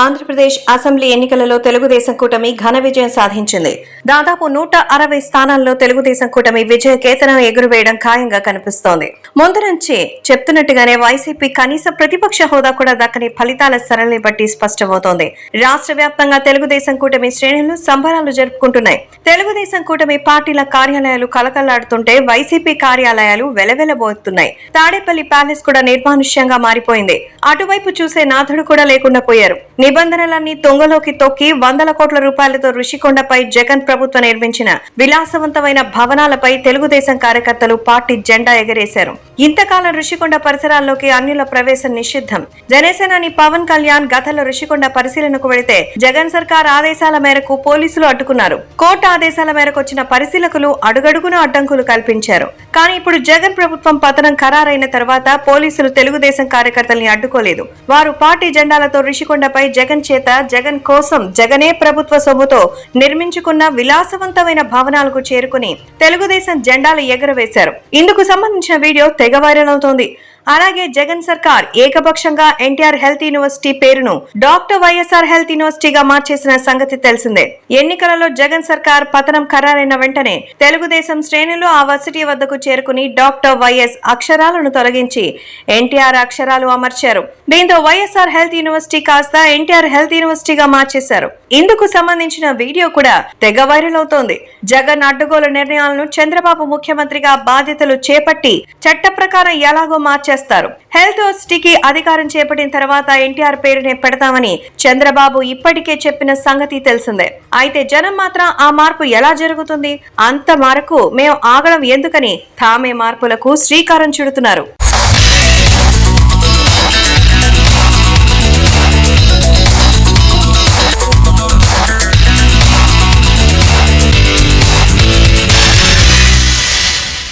Andhra Pradesh assembly ఎన్నికలలో తెలుగుదేశం కూటమి ఘన విజయం సాధించింది. దాదాపు 160 స్థానాల్లో తెలుగుదేశం కూటమి విజయ కేతనం ఎగురవేయడం ఖాయంగా కనిపిస్తోంది. ముందు నుంచే చెప్తున్నట్టుగానే వైసీపీ కనీస ప్రతిపక్ష హోదా కూడా దక్కని ఫలితాల సరళిని బట్టి స్పష్టమవుతోంది. రాష్ట్ర వ్యాప్తంగా తెలుగుదేశం కూటమి శ్రేణులు సంబరాలు జరుపుకుంటున్నాయి. తెలుగుదేశం కూటమి పార్టీల కార్యాలయాలు కలకల్లాడుతుంటే వైసీపీ కార్యాలయాలు వెలవెలబోతున్నాయి. తాడేపల్లి ప్యాలెస్ కూడా నిర్మానుష్యంగా మారిపోయింది. అటువైపు చూసే నాథుడు కూడా లేకుండా పోయారు. నిబంధనలన్నీ తొంగలోకి తొక్కి వందల కోట్ల రూపాయలతో ఋషికొండపై జగన్ ప్రభుత్వం నిర్మించిన విలాసవంతమైన భవనాలపై తెలుగుదేశం కార్యకర్తలు పార్టీ జెండా ఎగరేశారు. ఇంతకాలం ఋషికొండ పరిసరాల్లోకి అన్యుల ప్రవేశం నిషిద్ధం. జనసేనాని పవన్ కళ్యాణ్ గతంలో ఋషికొండ పరిశీలనకు వెళితే జగన్ సర్కార్ ఆదేశాల మేరకు పోలీసులు అడ్డుకున్నారు. కోర్టు ఆదేశాల మేరకు వచ్చిన పరిశీలకులు అడుగడుగున అడ్డంకులు కల్పించారు. కానీ ఇప్పుడు జగన్ ప్రభుత్వం పతనం ఖరారైన తర్వాత పోలీసులు తెలుగుదేశం కార్యకర్తల్ని అడ్డుకోలేదు. వారు పార్టీ జెండాలతో ఋషికొండపై జగన్ చేత జగన్ కోసం జగనే ప్రభుత్వ సొమ్ముతో నిర్మించుకున్న విలాసవంతమైన భవనాలకు చేరుకుని తెలుగుదేశం జెండాలు ఎగురవేశారు. ఇందుకు సంబంధించిన వీడియో తెగ వైరల్ అవుతోంది. అలాగే జగన్ సర్కార్ ఏకపక్షంగా ఎన్టీఆర్ హెల్త్ యూనివర్సిటీ పేరును డాక్టర్ వైఎస్ఆర్ హెల్త్ యూనివర్సిటీగా మార్చేసిన సంగతి తెలిసిందే. ఎన్నికలలో జగన్ సర్కార్ పతనం ఖరారైన వెంటనే తెలుగుదేశం శ్రేణులు ఆ వర్సిటీ వద్దకు చేరుకుని డాక్టర్ వైఎస్ అక్షరాలను తొలగించి ఎన్టీఆర్ అక్షరాలు అమర్చారు. దీంతో వైఎస్ఆర్ హెల్త్ యూనివర్సిటీ కాస్త ఎన్టీఆర్ హెల్త్ యూనివర్సిటీగా మార్చేశారు. ఇందుకు సంబంధించిన వీడియో కూడా తెగ వైరల్ అవుతోంది. జగన్ అడ్డుగోలు నిర్ణయాలను చంద్రబాబు ముఖ్యమంత్రిగా బాధ్యతలు చేపట్టి చట్ట ప్రకారం ఎలాగో మార్చారు. హెల్త్ యూనివర్సిటీకి అధికారం చేపట్టిన తర్వాత ఎన్టీఆర్ పేరునే పెడతామని చంద్రబాబు ఇప్పటికే చెప్పిన సంగతి తెలిసిందే. అయితే జనం మాత్రం ఆ మార్పు ఎలా జరుగుతుంది, అంత వరకు మేము ఆగడం ఎందుకని తామే మార్పులకు శ్రీకారం చుడుతున్నారు.